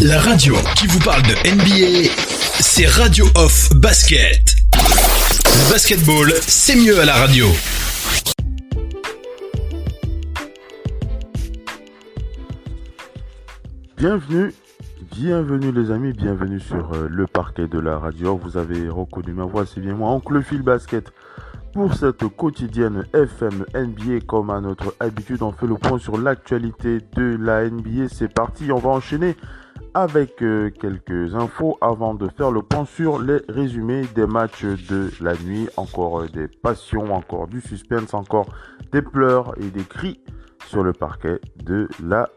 La radio qui vous parle de NBA, c'est Radio Off Basket. Le basketball, c'est mieux à la radio. Bienvenue les amis, bienvenue sur le parquet de la radio. Vous avez reconnu ma voix, c'est bien moi, Oncle Phil Basket. Pour cette quotidienne FM NBA, comme à notre habitude, on fait le point sur l'actualité de la NBA. C'est parti, on va enchaîner avec quelques infos avant de faire le point sur les résumés des matchs de la nuit. Encore des passions, encore du suspense, encore des pleurs et des cris sur le parquet de la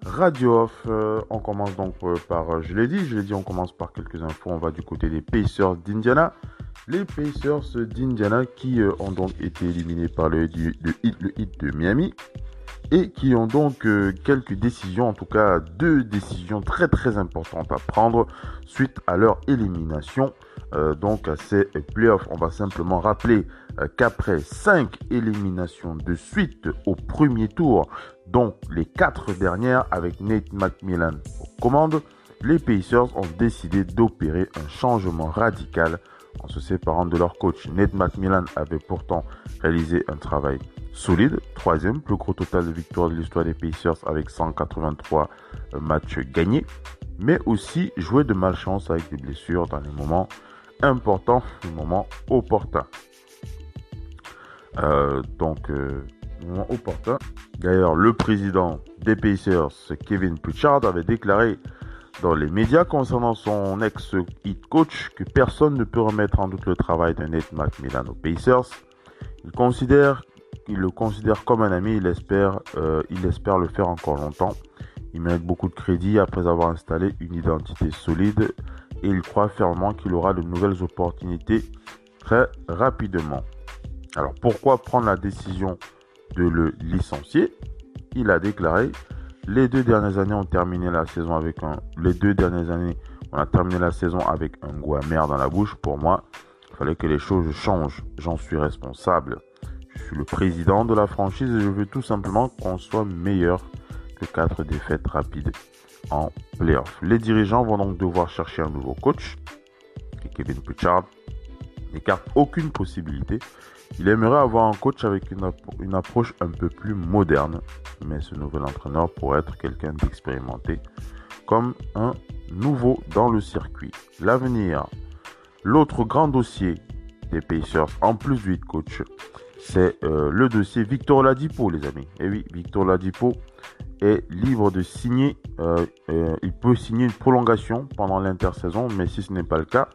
radio off. On commence donc par, je l'ai dit, on commence par quelques infos. On va du côté des Pacers d'Indiana. Les Pacers d'Indiana qui ont donc été éliminés par le Heat de Miami et qui ont donc quelques décisions, en tout cas 2 décisions très très importantes à prendre suite à leur élimination donc à ces playoffs. On va simplement rappeler qu'après 5 éliminations de suite au premier tour, dont les 4 dernières avec Nate McMillan aux commandes, les Pacers ont décidé d'opérer un changement radical en se séparant de leur coach. Nate McMillan avait pourtant réalisé un travail solide, 3e plus gros total de victoires de l'histoire des Pacers avec 183 matchs gagnés, mais aussi joué de malchance avec des blessures dans les moments importants, les moments opportuns. Moment opportun. D'ailleurs, le président des Pacers, Kevin Pritchard, avait déclaré dans les médias concernant son ex-head coach que personne ne peut remettre en doute le travail de Nate McMillan aux Pacers. Il le considère comme un ami, il espère le faire encore longtemps. Il mérite beaucoup de crédit après avoir installé une identité solide et il croit fermement qu'il aura de nouvelles opportunités très rapidement. Alors pourquoi prendre la décision de le licencier? Il a déclaré: les 2 dernières années, on a terminé la saison avec un goût amer dans la bouche. Pour moi, il fallait que les choses changent. J'en suis responsable. Je suis le président de la franchise et je veux tout simplement qu'on soit meilleur que 4 défaites rapides en playoff. Les dirigeants vont donc devoir chercher un nouveau coach. Et Kevin Pritchard n'écarte aucune possibilité. Il aimerait avoir un coach avec une approche un peu plus moderne, mais ce nouvel entraîneur pourrait être quelqu'un d'expérimenté, comme un nouveau dans le circuit. L'avenir. L'autre grand dossier des Pacers, en plus du head coach, c'est le dossier Victor Oladipo, les amis. Et oui, Victor Oladipo est libre de signer. Il peut signer une prolongation pendant l'intersaison, mais si ce n'est pas le cas,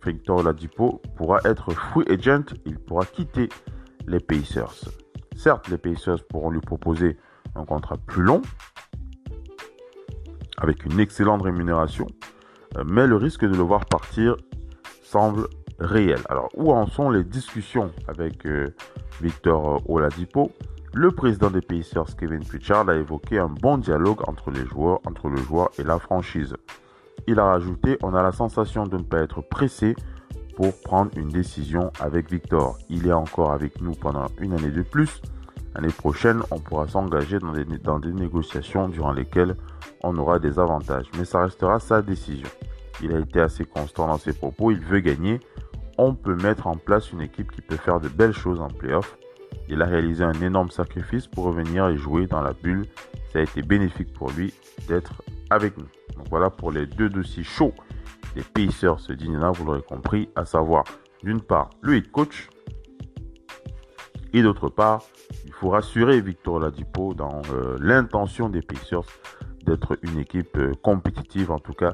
Victor Oladipo pourra être free agent, il pourra quitter les Pacers. Certes, les Pacers pourront lui proposer un contrat plus long, avec une excellente rémunération, mais le risque de le voir partir semble réel. Alors, où en sont les discussions avec Victor Oladipo? Le président des Pacers, Kevin Pritchard, a évoqué un bon dialogue entre le joueur et la franchise. Il a rajouté: on a la sensation de ne pas être pressé pour prendre une décision avec Victor. Il est encore avec nous pendant une année de plus. L'année prochaine, on pourra s'engager dans des négociations durant lesquelles on aura des avantages. Mais ça restera sa décision. Il a été assez constant dans ses propos. Il veut gagner. On peut mettre en place une équipe qui peut faire de belles choses en playoff. Il a réalisé un énorme sacrifice pour revenir et jouer dans la bulle. Ça a été bénéfique pour lui d'être avec nous. Donc voilà pour les 2 dossiers chauds des Pacers d'Indiana, vous l'aurez compris, à savoir d'une part le head coach et d'autre part, il faut rassurer Victor Oladipo dans l'intention des Pacers d'être une équipe compétitive, en tout cas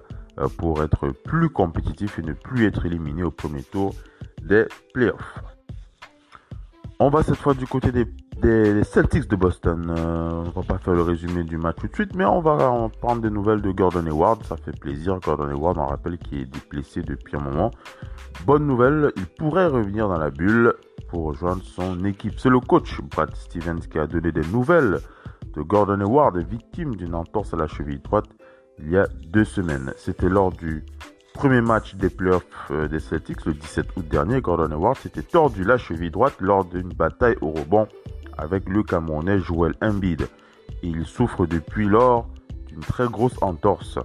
pour être plus compétitif et ne plus être éliminé au premier tour des playoffs. On va cette fois du côté des Celtics de Boston. On va pas faire le résumé du match tout de suite, mais on va prendre des nouvelles de Gordon Hayward. Ça fait plaisir. Gordon Hayward, on rappelle qu'il est blessé depuis un moment. Bonne nouvelle, il pourrait revenir dans la bulle pour rejoindre son équipe. C'est le coach Brad Stevens qui a donné des nouvelles de Gordon Hayward, victime d'une entorse à la cheville droite il y a 2 semaines. C'était lors du premier match des playoffs des Celtics le 17 août dernier. Gordon Hayward s'était tordu la cheville droite lors d'une bataille au rebond avec le Camerounais Joel Embiid. Et il souffre depuis lors d'une très grosse entorse.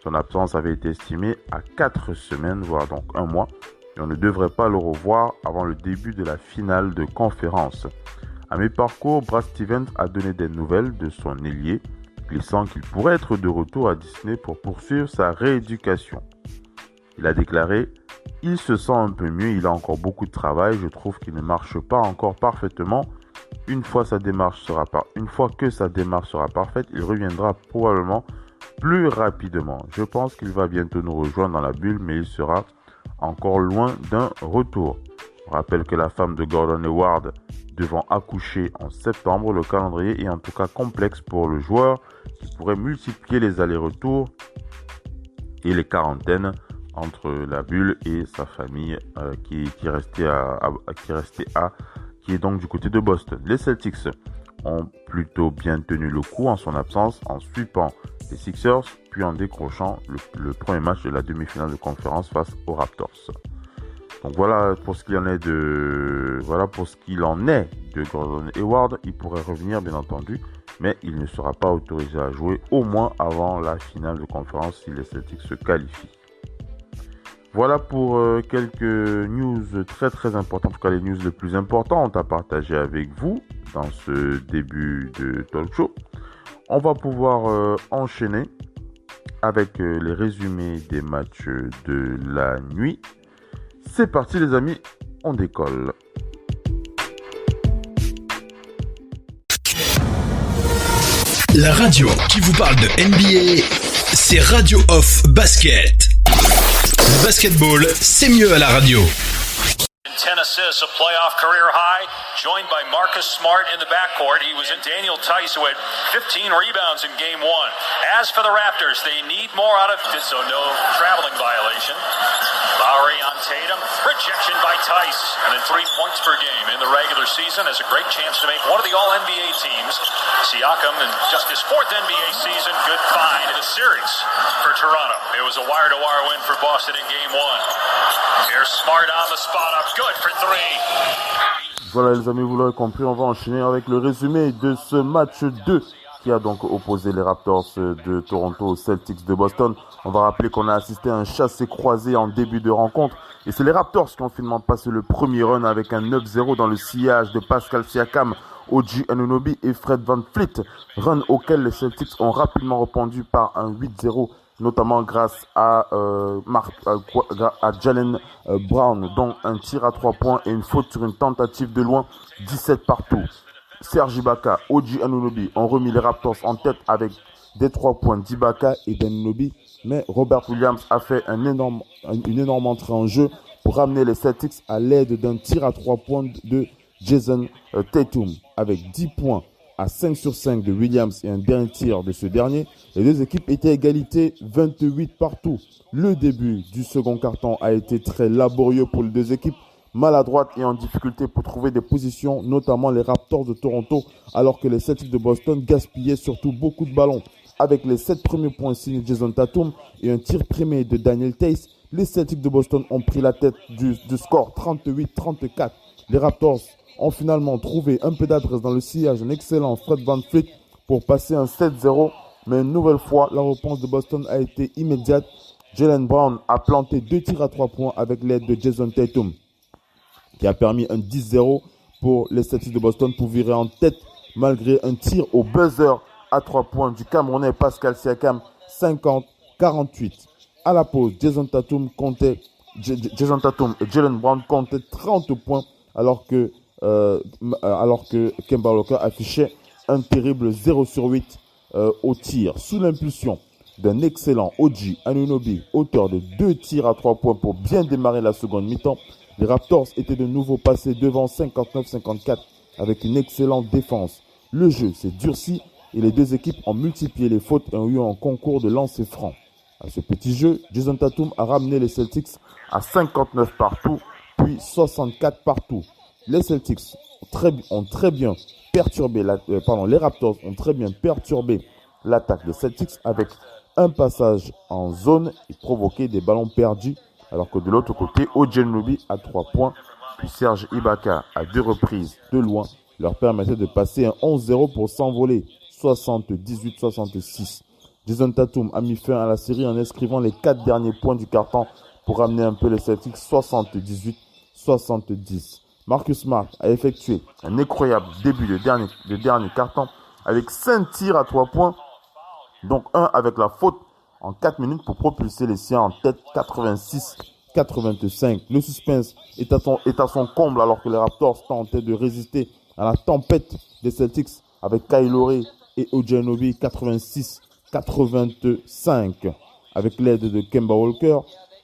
Son absence avait été estimée à 4 semaines, voire donc un mois, et on ne devrait pas le revoir avant le début de la finale de conférence. À mi-parcours, Brad Stevens a donné des nouvelles de son ailier, glissant qu'il pourrait être de retour à Disney pour poursuivre sa rééducation. Il a déclaré « Il se sent un peu mieux, il a encore beaucoup de travail, je trouve qu'il ne marche pas encore parfaitement. Une fois que sa démarche sera parfaite, il reviendra probablement plus rapidement. Je pense qu'il va bientôt nous rejoindre dans la bulle, mais il sera encore loin d'un retour. » On rappelle que la femme de Gordon Hayward devant accoucher en septembre, le calendrier est en tout cas complexe pour le joueur qui pourrait multiplier les allers-retours et les quarantaines entre la bulle et sa famille qui est donc du côté de Boston. Les Celtics ont plutôt bien tenu le coup en son absence, en sweepant les Sixers, puis en décrochant le premier match de la demi-finale de conférence face aux Raptors. Donc voilà pour ce qu'il en est de Gordon Hayward. Il pourrait revenir bien entendu, mais il ne sera pas autorisé à jouer au moins avant la finale de conférence si les Celtics se qualifient. Voilà pour quelques news très très importantes, en tout cas les news les plus importantes à partager avec vous dans ce début de talk show. On va pouvoir enchaîner avec les résumés des matchs de la nuit. C'est parti les amis, on décolle. La radio qui vous parle de NBA, c'est Radio Off Basket. Le basketball, c'est mieux à la radio. 10 assists, a playoff career high, joined by Marcus Smart in the backcourt. He was in Daniel Tice, who had 15 rebounds in game one. As for the Raptors, they need more out of it, so no traveling violation. Lowry on Tatum, rejection by Tice, and then 3 points per game in the regular season has a great chance to make one of the All-NBA teams. Siakam, in just his fourth NBA season, good find in a series for Toronto. It was a wire-to-wire win for Boston in game one. Here's Smart on the spot up, good for three. Voilà les amis, vous l'aurez compris, on va enchaîner avec le résumé de ce match 2 qui a donc opposé les Raptors de Toronto aux Celtics de Boston. On va rappeler qu'on a assisté à un chassé-croisé en début de rencontre et c'est les Raptors qui ont finalement passé le premier run avec un 9-0 dans le sillage de Pascal Siakam, OG Anunoby et Fred VanVleet, run auquel les Celtics ont rapidement répondu par un 8-0, notamment grâce à Jaylen Brown, dont un tir à 3 points et une faute sur une tentative de loin, 17 partout. Serge Ibaka, OG Anunoby ont remis les Raptors en tête avec des 3 points d'Ibaka et d'Anunoby, mais Robert Williams a fait une énorme entrée en jeu pour ramener les Celtics à l'aide d'un tir à 3 points de Jason Tatum. Avec 10 points à 5 sur 5 de Williams et un dernier tir de ce dernier, les deux équipes étaient à égalité 28 partout. Le début du second quart-temps a été très laborieux pour les deux équipes, maladroites et en difficulté pour trouver des positions, notamment les Raptors de Toronto, alors que les Celtics de Boston gaspillaient surtout beaucoup de ballons. Avec les 7 premiers points signés de Jason Tatum et un tir primé de Daniel Theis, les Celtics de Boston ont pris la tête du score 38-34. Les Raptors ont finalement trouvé un peu d'adresse dans le sillage d'un excellent Fred VanVleet pour passer un 7-0, mais une nouvelle fois, la réponse de Boston a été immédiate. Jaylen Brown a planté 2 tirs à 3 points avec l'aide de Jason Tatum, qui a permis un 10-0 pour les Celtics de Boston pour virer en tête malgré un tir au buzzer à 3 points du Camerounais Pascal Siakam, 50-48. À la pause, Jason Tatum et Jaylen Brown comptaient 30 points alors que Kemba Walker affichait un terrible 0 sur 8 au tir. Sous l'impulsion d'un excellent OG Anunoby, auteur de 2 tirs à 3 points pour bien démarrer la seconde mi-temps, les Raptors étaient de nouveau passés devant 59-54 avec une excellente défense. Le jeu s'est durci et les deux équipes ont multiplié les fautes et ont eu un concours de lancers francs. À ce petit jeu, Jason Tatum a ramené les Celtics à 59 partout, puis 64 partout. Les Celtics ont très bien perturbé les Raptors ont très bien perturbé l'attaque des Celtics avec un passage en zone et provoqué des ballons perdus, alors que de l'autre côté, OG Anunoby à 3 points, puis Serge Ibaka à 2 reprises de loin leur permettait de passer un 11-0 pour s'envoler, 78-66. Jason Tatum a mis fin à la série en inscrivant les 4 derniers points du carton pour ramener un peu les Celtics 78-70. Marcus Smart a effectué un incroyable début de dernier carton avec 5 tirs à 3 points, donc un avec la faute en 4 minutes pour propulser les siens en tête 86-85. Le suspense est à son comble alors que les Raptors tentaient de résister à la tempête des Celtics avec Kyle Lowry et Ojanobi 86-85 avec l'aide de Kemba Walker.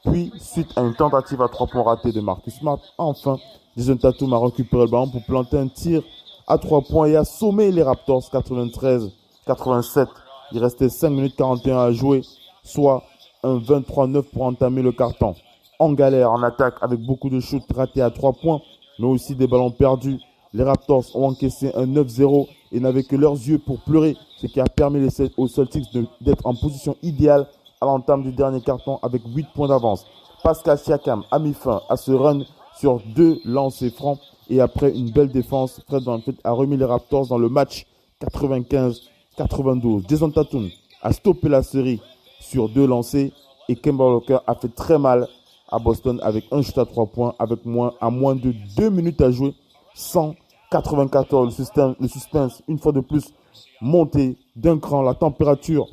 Puis, suite à une tentative à 3 points ratée de Marcus Smart, enfin, Jason Tatum a récupéré le ballon pour planter un tir à 3 points et assommer les Raptors 93-87. Il restait 5 minutes 41 à jouer, soit un 23-9 pour entamer le carton. En galère, en attaque, avec beaucoup de shoots ratés à 3 points, mais aussi des ballons perdus. Les Raptors ont encaissé un 9-0 et n'avaient que leurs yeux pour pleurer, ce qui a permis aux Celtics d'être en position idéale à l'entame du dernier carton avec 8 points d'avance. Pascal Siakam a mis fin à ce run sur 2 lancers francs et après une belle défense, Fred VanVleet a remis les Raptors dans le match 95-92. Jason Tatum a stoppé la série sur 2 lancers et Kemba Walker a fait très mal à Boston avec un shoot à 3 points avec moins de 2 minutes à jouer. 194, le suspense une fois de plus monté d'un cran, la température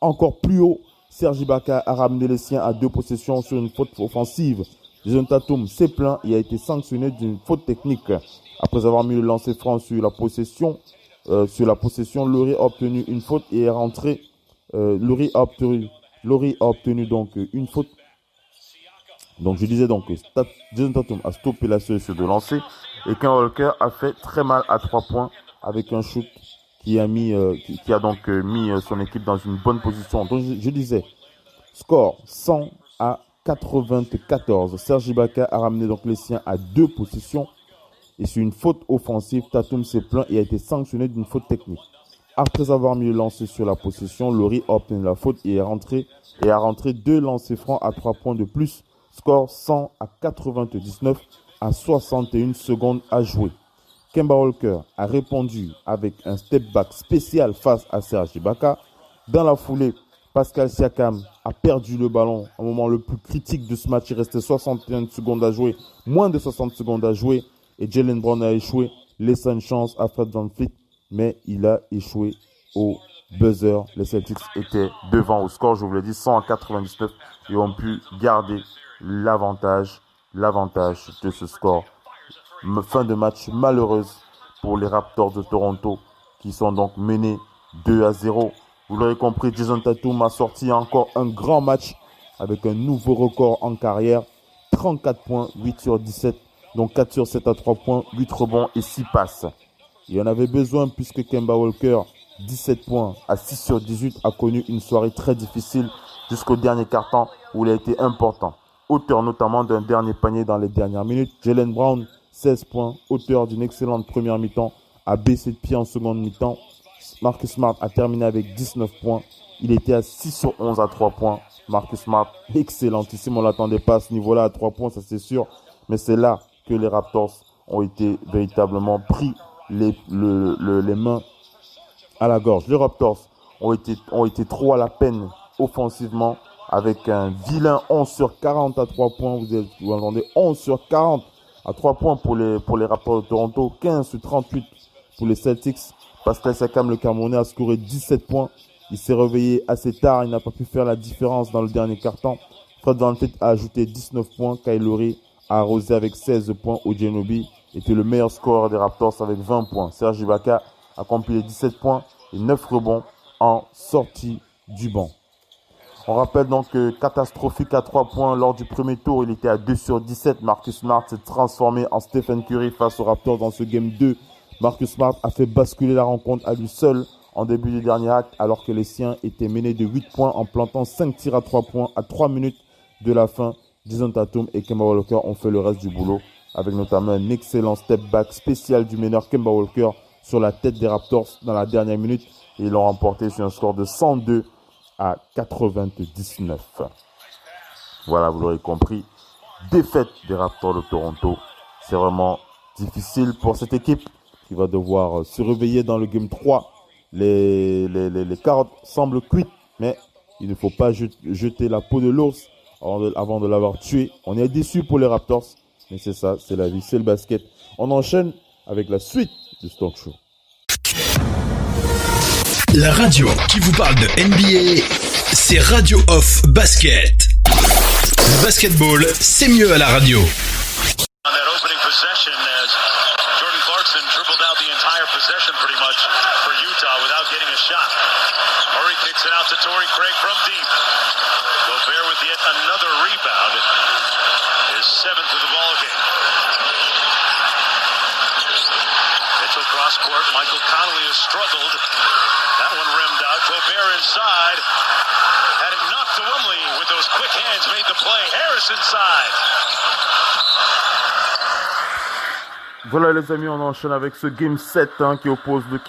encore plus haut. Serge Ibaka a ramené les siens à 2 possessions sur une faute offensive. Jason Tatum s'est plaint et a été sanctionné d'une faute technique. Après avoir mis le lancer franc sur la possession, Lowry a obtenu une faute et est rentré. Lowry a obtenu donc une faute. Donc je disais donc que Jason Tatum a stoppé la série sur 2 lancers et Kemba Walker a fait très mal à 3 points avec un shoot qui a mis son équipe dans une bonne position. Donc je disais, score 100-94. Serge Ibaka a ramené donc les siens à 2 possessions et sur une faute offensive, Tatum s'est plaint et a été sanctionné d'une faute technique. Après avoir mis le lancer sur la possession, Lowry a obtenu la faute et a rentré 2 lancers francs à 3 points de plus. Score 100-99 à 61 secondes à jouer. Kemba Walker a répondu avec un step back spécial face à Serge Ibaka. Dans la foulée, Pascal Siakam a perdu le ballon au moment le plus critique de ce match. Il restait 61 secondes à jouer, moins de 60 secondes à jouer. Et Jaylen Brown a échoué, laissant une chance à Fred VanVleet, mais il a échoué au buzzer. Les Celtics étaient devant au score, je vous l'ai dit, 100-99 et ont pu garder l'avantage de ce score. Fin de match malheureuse pour les Raptors de Toronto qui sont donc menés 2-0. Vous l'aurez compris, Jason Tatum a sorti encore un grand match avec un nouveau record en carrière. 34 points, 8 sur 17, donc 4 sur 7 à 3 points, 8 rebonds et 6 passes. Il en avait besoin puisque Kemba Walker, 17 points à 6 sur 18, a connu une soirée très difficile jusqu'au dernier quart-temps où il a été important. Auteur notamment d'un dernier panier dans les dernières minutes. Jaylen Brown, 16 points, auteur d'une excellente première mi-temps, a baissé de pied en seconde mi-temps. Marcus Smart a terminé avec 19 points. Il était à 6 sur 11 à 3 points. Marcus Smart, excellentissime. On ne l'attendait pas à ce niveau-là à 3 points, ça c'est sûr. Mais c'est là que les Raptors ont été véritablement pris les mains à la gorge. Les Raptors ont été trop à la peine offensivement avec un vilain 11 sur 40 à 3 points. Vous entendez 11 sur 40 à 3 points pour les Raptors de Toronto. 15 sur 38 pour les Celtics. Pascal Siakam, le Camerounais, a scoré 17 points. Il s'est réveillé assez tard. Il n'a pas pu faire la différence dans le dernier quart-temps. Fred VanVleet a ajouté 19 points. Kyle Lowry a arrosé avec 16 points. Ojanobi était le meilleur scoreur des Raptors avec 20 points. Serge Ibaka a compilé 17 points et 9 rebonds en sortie du banc. On rappelle donc que catastrophique à 3 points lors du premier tour, il était à 2 sur 17. Marcus Smart s'est transformé en Stephen Curry face aux Raptors dans ce Game 2. Marcus Smart a fait basculer la rencontre à lui seul en début du dernier acte alors que les siens étaient menés de 8 points en plantant 5 tirs à 3 points à 3 minutes de la fin. Jason Tatum et Kemba Walker ont fait le reste du boulot avec notamment un excellent step back spécial du meneur Kemba Walker sur la tête des Raptors dans la dernière minute et ils l'ont remporté sur un score de 102 à 99. Voilà, vous l'aurez compris. Défaite des Raptors de Toronto. C'est vraiment difficile pour cette équipe qui va devoir se réveiller dans le Game 3 les carottes semblent cuites, mais il ne faut pas jeter la peau de l'ours avant de l'avoir tué. On est déçu pour les Raptors, mais c'est ça, c'est la vie, c'est le basket. On enchaîne avec la suite du Talk Show. La radio qui vous parle de NBA, c'est Radio Off Basket. Le basketball, c'est mieux à la radio. On that opening possession as Jordan Clarkson dribbled out the entire possession pretty much for Utah without getting a shot. Murray kicks it out to Torrey Craig from deep. Gobert with yet another rebound. His seventh of the ball game. Mitchell cross court. Michael Connolly has struggled. That one rimmed out. Gobert inside. Had it knocked to Wemley with those quick hands, made the play. Harris inside. Voilà les amis, on enchaîne avec ce Game 7 qui a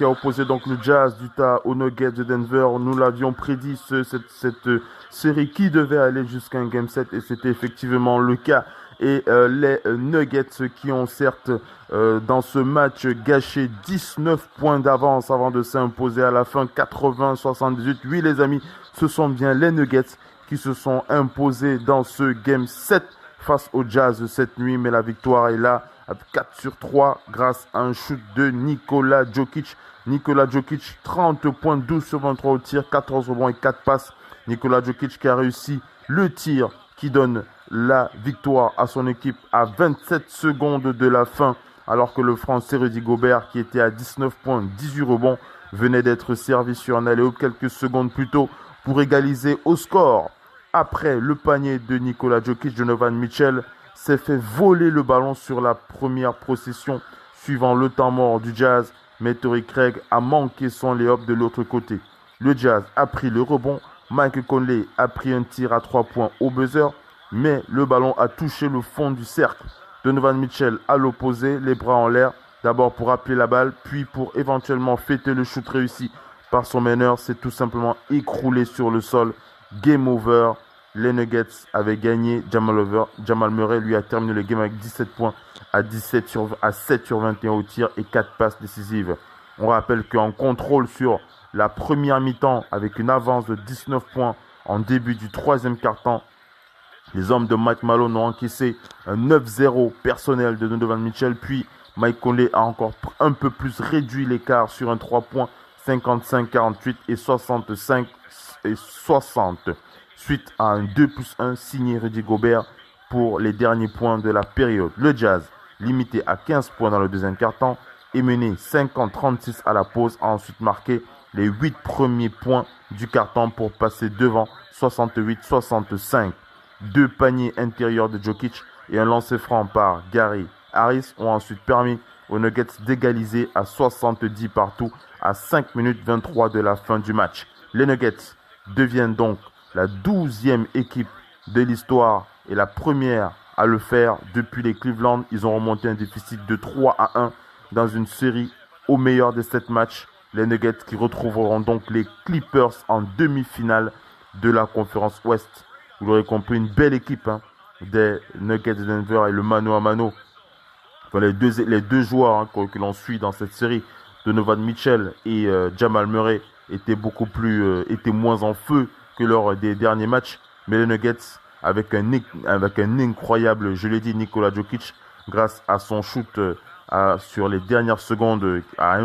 opposé donc le Jazz d'Utah aux Nuggets de Denver. Nous l'avions prédit, cette série qui devait aller jusqu'à un Game 7 et c'était effectivement le cas. Et les Nuggets qui ont certes dans ce match gâché 19 points d'avance avant de s'imposer à la fin 80-78. Oui les amis, ce sont bien les Nuggets qui se sont imposés dans ce Game 7 face au Jazz cette nuit. Mais la victoire est là. 4 sur 3 grâce à un shoot de Nikola Jokic. Nikola Jokic, 30 points, 12 sur 23 au tir, 14 rebonds et 4 passes. Nikola Jokic qui a réussi le tir qui donne la victoire à son équipe à 27 secondes de la fin. Alors que le Français Rudy Gobert, qui était à 19 points, 18 rebonds, venait d'être servi sur un alley-oop quelques secondes plus tôt pour égaliser au score. Après le panier de Nikola Jokic, Donovan Mitchell s'est fait voler le ballon sur la première possession suivant le temps mort du Jazz, mais Torrey Craig a manqué son lay-up de l'autre côté. Le Jazz a pris le rebond, Mike Conley a pris un tir à 3 points au buzzer, mais le ballon a touché le fond du cercle. Donovan Mitchell à l'opposé, les bras en l'air, d'abord pour appeler la balle, puis pour éventuellement fêter le shoot réussi par son meneur, s'est tout simplement écroulé sur le sol. Game over. Les Nuggets avaient gagné. Jamal Murray lui a terminé le game avec 17 points à 7 sur 21 au tir et 4 passes décisives. On rappelle qu'en contrôle sur la première mi-temps avec une avance de 19 points en début du troisième quart-temps, les hommes de Mike Malone ont encaissé un 9-0 personnel de Donovan Mitchell. Puis Mike Conley a encore un peu plus réduit l'écart sur un 3 points 55-48 et 65-60. Suite à un 2+1 signé Rudy Gobert pour les derniers points de la période. Le Jazz, limité à 15 points dans le deuxième quart-temps, est mené 50-36 à la pause, a ensuite marqué les 8 premiers points du quart-temps pour passer devant 68-65. 2 paniers intérieurs de Jokic et un lancer franc par Gary Harris ont ensuite permis aux Nuggets d'égaliser à 70 partout à 5 minutes 23 de la fin du match. Les Nuggets deviennent donc la 12e équipe de l'histoire et la première à le faire depuis les Cleveland. Ils ont remonté un déficit de 3-1 dans une série au meilleur des 7 matchs. Les Nuggets qui retrouveront donc les Clippers en demi-finale de la conférence Ouest. Vous l'aurez compris, une belle équipe des Nuggets de Denver et le mano à mano. Enfin, les deux joueurs que l'on suit dans cette série, Donovan Mitchell et Jamal Murray, étaient moins en feu que lors des derniers matchs, mais les Nuggets avec un incroyable, je l'ai dit, Nikola Jokic, grâce à son shoot sur les dernières secondes, a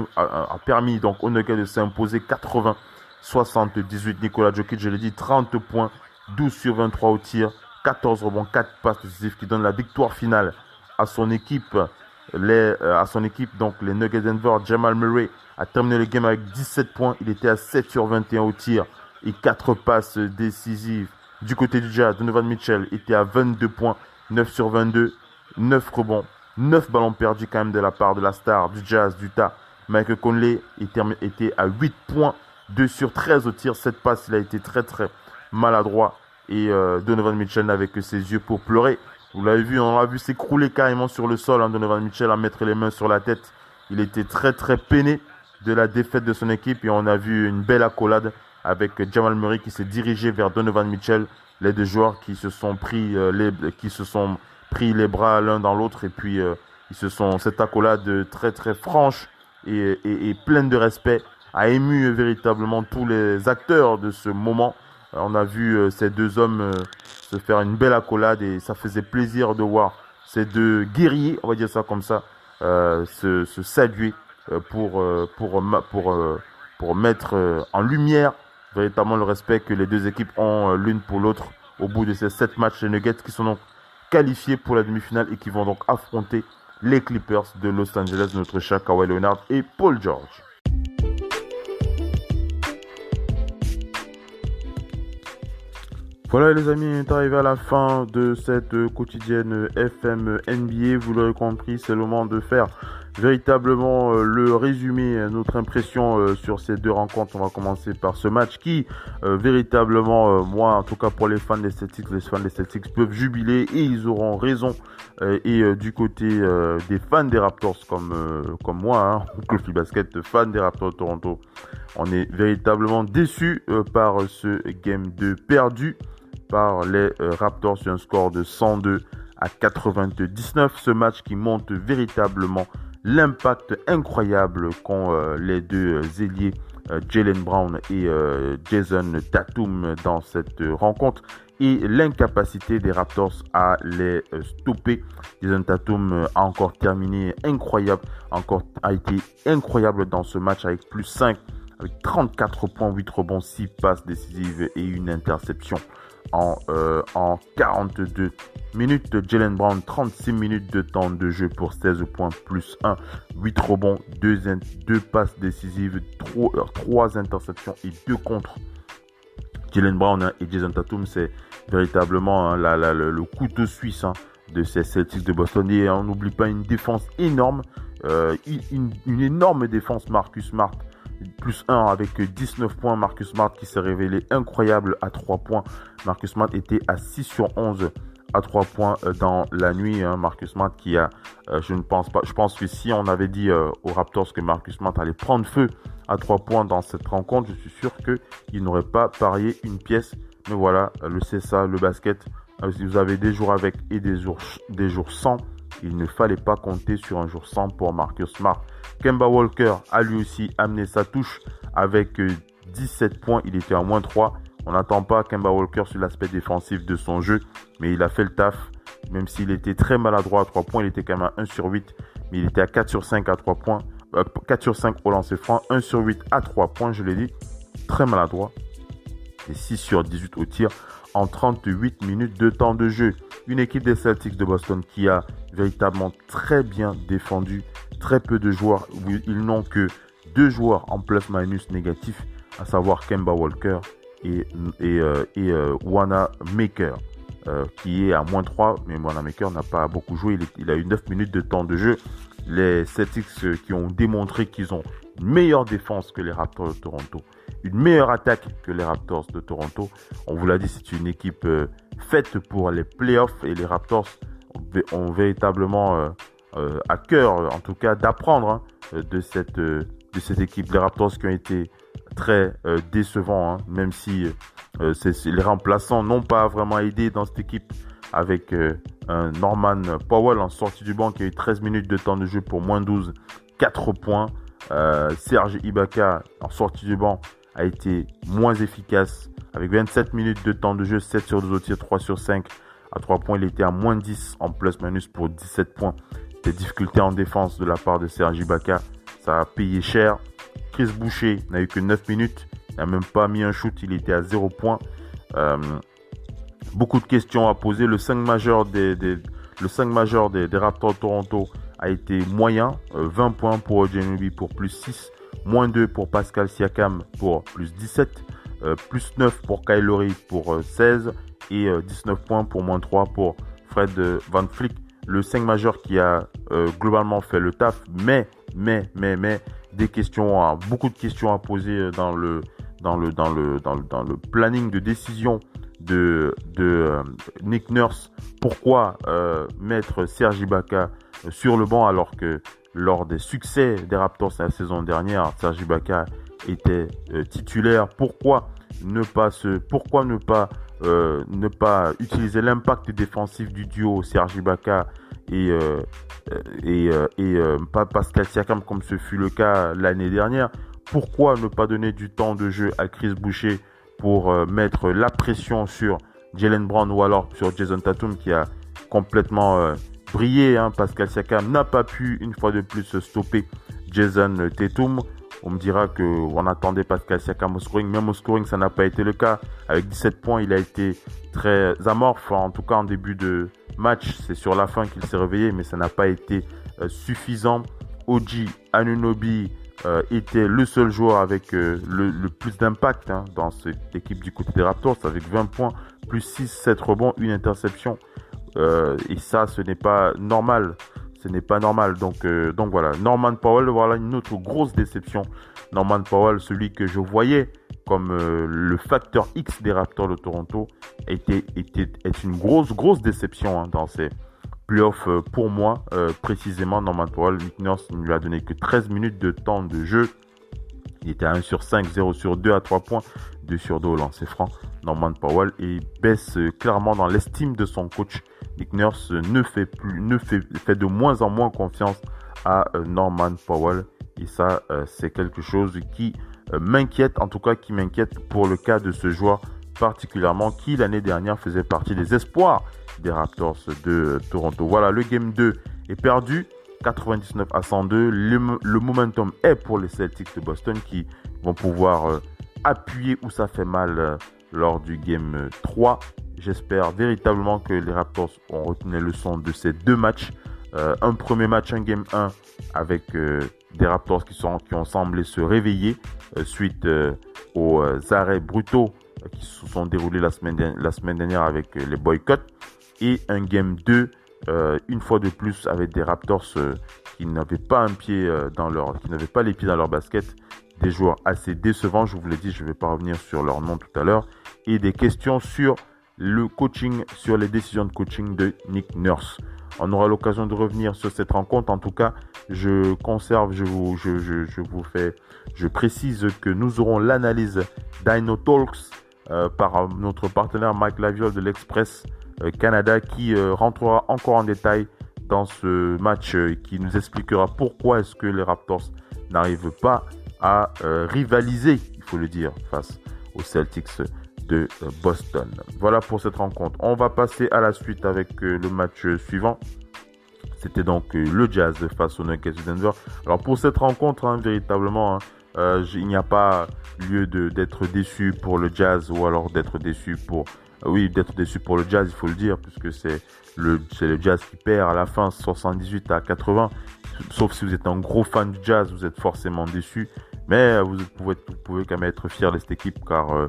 permis donc aux Nuggets de s'imposer 80-78. Nikola Jokic, je l'ai dit, 30 points, 12 sur 23 au tir, 14 rebonds, 4 passes décisives qui donnent la victoire finale à son équipe. Donc les Nuggets Denver. Jamal Murray a terminé le game avec 17 points, il était à 7 sur 21 au tir et 4 passes décisives. Du côté du Jazz, Donovan Mitchell était à 22 points, 9 sur 22, 9 rebonds, 9 ballons perdus quand même de la part de la star du Jazz d'Utah. Mike Conley était à 8 points, 2 sur 13 au tir, 7 passes, il a été très très maladroit et Donovan Mitchell n'avait que ses yeux pour pleurer. Vous l'avez vu, on l'a vu s'écrouler carrément sur le sol, Donovan Mitchell, à mettre les mains sur la tête. Il était très très peiné de la défaite de son équipe et on a vu une belle accolade avec Jamal Murray qui s'est dirigé vers Donovan Mitchell, les deux joueurs qui se sont pris les bras l'un dans l'autre et puis cette accolade très très franche et pleine de respect a ému véritablement tous les acteurs de ce moment. On a vu ces deux hommes se faire une belle accolade et ça faisait plaisir de voir ces deux guerriers, on va dire ça comme ça, se saluer pour mettre en lumière véritablement le respect que les deux équipes ont l'une pour l'autre au bout de ces 7 matchs. Les Nuggets qui sont donc qualifiés pour la demi-finale et qui vont donc affronter les Clippers de Los Angeles, notre cher Kawhi Leonard et Paul George. Voilà les amis, on est arrivé à la fin de cette quotidienne FM NBA. Vous l'aurez compris, c'est le moment de faire véritablement le résumé, notre impression sur ces deux rencontres. On va commencer par ce match qui, véritablement, moi en tout cas pour les fans des Celtics peuvent jubiler et ils auront raison. Et du côté des fans des Raptors comme moi, Kofi Basket, fan des Raptors de Toronto, on est véritablement déçus par ce Game 2 perdu par les Raptors sur un score de 102-99. Ce match qui montre véritablement l'impact incroyable qu'ont les deux ailiers Jaylen Brown et Jason Tatum dans cette rencontre et l'incapacité des Raptors à les stopper. Jason Tatum a encore terminé a été incroyable dans ce match avec plus 5, avec 34 points, 8 rebonds, 6 passes décisives et une interception. En 42 minutes, Jaylen Brown, 36 minutes de temps de jeu pour 16 points plus 1, 8 rebonds, 2 passes décisives, 3 interceptions et 2 contres. Jaylen Brown et Jason Tatum, c'est véritablement le couteau suisse de ces Celtics de Boston. Et on n'oublie pas une défense énorme, une énorme défense. Marcus Smart, plus 1 avec 19 points. Marcus Smart qui s'est révélé incroyable à 3 points. Marcus Smart était à 6 sur 11 à 3 points dans la nuit. Marcus Smart qui a, je pense que si on avait dit aux Raptors que Marcus Smart allait prendre feu à 3 points dans cette rencontre, je suis sûr qu'il n'aurait pas parié une pièce. Mais voilà, c'est ça, le basket. Si vous avez des jours avec et des jours sans, il ne fallait pas compter sur un jour sans pour Marcus Smart. Kemba Walker a lui aussi amené sa touche avec 17 points. Il était à moins 3. On n'attend pas Kemba Walker sur l'aspect défensif de son jeu, mais il a fait le taf. Même s'il était très maladroit à 3 points, il était quand même à 1 sur 8. Mais il était à 4 sur 5 à 3 points. 4 sur 5 au lancer franc, 1 sur 8 à 3 points, je l'ai dit. Très maladroit. Et 6 sur 18 au tir en 38 minutes de temps de jeu. Une équipe des Celtics de Boston qui a véritablement très bien défendu. Très peu de joueurs, ils n'ont que 2 joueurs en plus-minus négatif, à savoir Kemba Walker et Wanamaker, qui est à moins 3, mais Wanamaker n'a pas beaucoup joué, il a eu 9 minutes de temps de jeu. Les Celtics qui ont démontré qu'ils ont une meilleure défense que les Raptors de Toronto, une meilleure attaque que les Raptors de Toronto. On vous l'a dit, c'est une équipe faite pour les playoffs et les Raptors ont véritablement à cœur, en tout cas, d'apprendre de cette équipe. Les Raptors qui ont été très décevants, même si les remplaçants n'ont pas vraiment aidé dans cette équipe, avec un Norman Powell en sortie du banc qui a eu 13 minutes de temps de jeu pour moins 12, 4 points. Serge Ibaka en sortie du banc a été moins efficace avec 27 minutes de temps de jeu, 7 sur 12 au tir, 3 sur 5 à 3 points. Il était à moins 10 en plus-minus pour 17 points. Des difficultés en défense de la part de Serge Ibaka, ça a payé cher. Chris Boucher n'a eu que 9 minutes, il n'a même pas mis un shoot, il était à 0 points. Beaucoup de questions à poser. Le 5 majeur des Raptors de Toronto a été moyen. 20 points pour Ginobili pour plus 6. Moins 2 pour Pascal Siakam pour plus 17. Plus 9 pour Kyle Lowry pour 16. Et 19 points pour moins 3 pour Fred VanVleet. Le 5 majeur qui a globalement fait le taf. Mais beaucoup de questions à poser dans le planning de décision de Nick Nurse. Pourquoi mettre Serge Ibaka sur le banc alors que lors des succès des Raptors la saison dernière, Serge Ibaka était titulaire? Pourquoi ne pas utiliser l'impact défensif du duo Serge Ibaka et pas Pascal Siakam comme ce fut le cas l'année dernière? Pourquoi ne pas donner du temps de jeu à Chris Boucher pour mettre la pression sur Jaylen Brown ou alors sur Jason Tatum qui a complètement brillé. Pascal Siakam n'a pas pu une fois de plus stopper Jason Tatum. On me dira qu'on attendait Pascal Siakam au scoring. Même au scoring, ça n'a pas été le cas. Avec 17 points, il a été très amorphe. En tout cas, en début de match, c'est sur la fin qu'il s'est réveillé, mais ça n'a pas été suffisant. OG Anunoby était le seul joueur avec le plus d'impact dans cette équipe du côté des Raptors, avec 20 points, plus 6, 7 rebonds, une interception. Et ça, ce n'est pas normal. Ce n'est pas normal. Donc voilà. Norman Powell, voilà une autre grosse déception. Norman Powell, celui que je voyais comme le facteur X des Raptors de Toronto, est une grosse déception dans ces playoffs pour moi. Précisément, Norman Powell, Nick Nurse ne lui a donné que 13 minutes de temps de jeu. Il était à 1 sur 5, 0 sur 2 à 3 points, 2 sur 2 au lancer franc. Norman Powell et baisse clairement dans l'estime de son coach. Nick Nurse fait de moins en moins confiance à Norman Powell. Et ça, c'est quelque chose qui m'inquiète, en tout cas qui m'inquiète pour le cas de ce joueur particulièrement, qui l'année dernière faisait partie des espoirs des Raptors de Toronto. Voilà, le Game 2 est perdu, 99-102. Le momentum est pour les Celtics de Boston qui vont pouvoir appuyer où ça fait mal lors du Game 3. J'espère véritablement que les Raptors ont retenu les leçons de ces deux matchs. Un premier match, un Game 1 avec des Raptors qui ont semblé se réveiller suite aux arrêts brutaux qui se sont déroulés la semaine dernière avec les boycotts. Et un Game 2, une fois de plus, avec des Raptors qui n'avaient pas qui n'avaient pas les pieds dans leur basket. Des joueurs assez décevants, je vous l'ai dit, je ne vais pas revenir sur leur nom tout à l'heure. Et des questions sur le coaching, sur les décisions de coaching de Nick Nurse. On aura l'occasion de revenir sur cette rencontre. En tout cas, je précise que nous aurons l'analyse d'Ino Talks par notre partenaire Mike Laviol de l'Express Canada qui rentrera encore en détail dans ce match qui nous expliquera pourquoi est-ce que les Raptors n'arrivent pas à rivaliser, il faut le dire, face aux Celtics de Boston. Voilà pour cette rencontre. On va passer à la suite avec le match suivant. C'était donc le Jazz face aux Nuggets de Denver. Alors pour cette rencontre, véritablement, il n'y a pas lieu d'être déçu pour le Jazz ou alors d'être déçu pour le Jazz, il faut le dire, puisque c'est le Jazz qui perd à la fin 78-80. Sauf si vous êtes un gros fan du Jazz, vous êtes forcément déçu. Mais vous pouvez quand même être fier de cette équipe car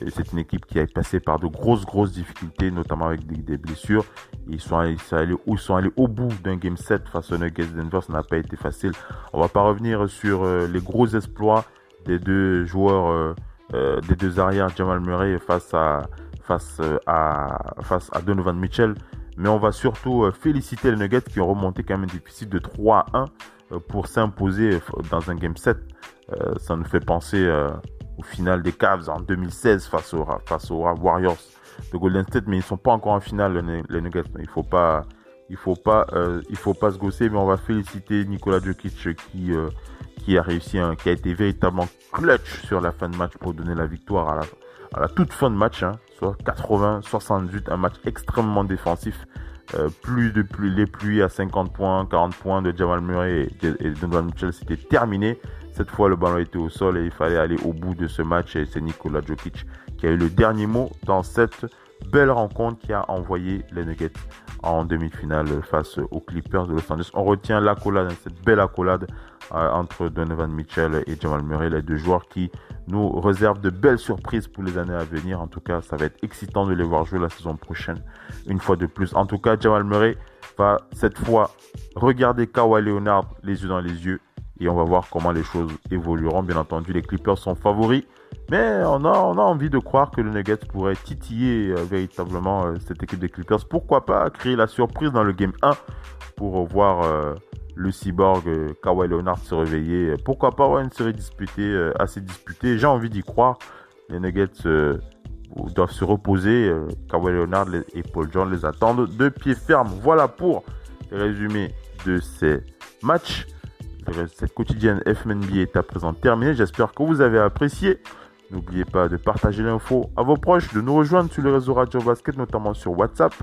c'est une équipe qui a passé par de grosses difficultés, notamment avec des blessures. Ils sont allés au bout d'un Game 7 face aux Nuggets de Denver, ça n'a pas été facile. On va pas revenir sur les gros exploits des deux joueurs, des deux arrières, Jamal Murray face à Donovan Mitchell. Mais on va surtout féliciter les Nuggets qui ont remonté quand même un déficit de 3-1 pour s'imposer dans un Game 7. Ça nous fait penser au final des Cavs en 2016 face aux Warriors de Golden State, mais ils sont pas encore en finale les Nuggets. Il faut pas se gausser, mais on va féliciter Nikola Jokic qui a réussi, qui a été véritablement clutch sur la fin de match pour donner la victoire à la toute fin de match, soit 80-68, un match extrêmement défensif. Les pluies à 50 points, 40 points de Jamal Murray et Donovan Mitchell, c'était terminé. Cette fois, le ballon était au sol et il fallait aller au bout de ce match. Et c'est Nikola Jokic qui a eu le dernier mot dans cette belle rencontre qui a envoyé les Nuggets en demi-finale face aux Clippers de Los Angeles. On retient l'accolade, cette belle accolade entre Donovan Mitchell et Jamal Murray, les deux joueurs qui nous réservent de belles surprises pour les années à venir. En tout cas, ça va être excitant de les voir jouer la saison prochaine, une fois de plus. En tout cas, Jamal Murray va cette fois regarder Kawhi Leonard les yeux dans les yeux et on va voir comment les choses évolueront. Bien entendu, les Clippers sont favoris, mais on a envie de croire que le Nuggets pourrait titiller véritablement cette équipe des Clippers. Pourquoi pas créer la surprise dans le Game 1 pour voir le cyborg Kawhi Leonard se réveiller. Pourquoi pas avoir une série assez disputée. J'ai envie d'y croire. Les Nuggets doivent se reposer. Kawhi Leonard et Paul George les attendent de pied ferme. Voilà pour le résumé de ces matchs. cette quotidienne FMNBA est à présent terminée. J'espère que vous avez apprécié. N'oubliez pas de partager l'info à vos proches, de nous rejoindre sur les réseaux Radio Basket, notamment sur WhatsApp.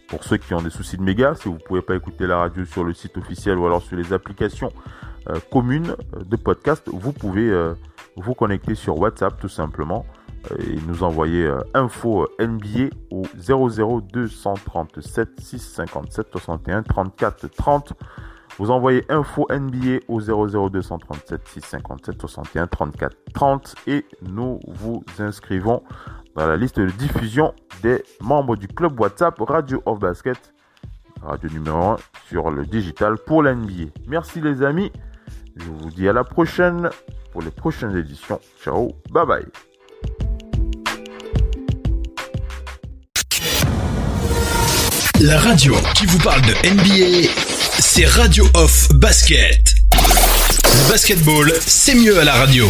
Pour ceux qui ont des soucis de méga, si vous ne pouvez pas écouter la radio sur le site officiel ou alors sur les applications communes de podcast, vous pouvez vous connecter sur WhatsApp tout simplement et nous envoyer info NBA au 00237 657 61 34 30. Vous envoyez info NBA au 00237 657 61 34 30 et nous vous inscrivons dans la liste de diffusion des membres du club WhatsApp Radio of Basket, radio numéro 1 sur le digital pour la NBA. Merci les amis, je vous dis à la prochaine pour les prochaines éditions. Ciao, bye bye. La radio qui vous parle de NBA, c'est Radio of Basket. Le basketball, c'est mieux à la radio.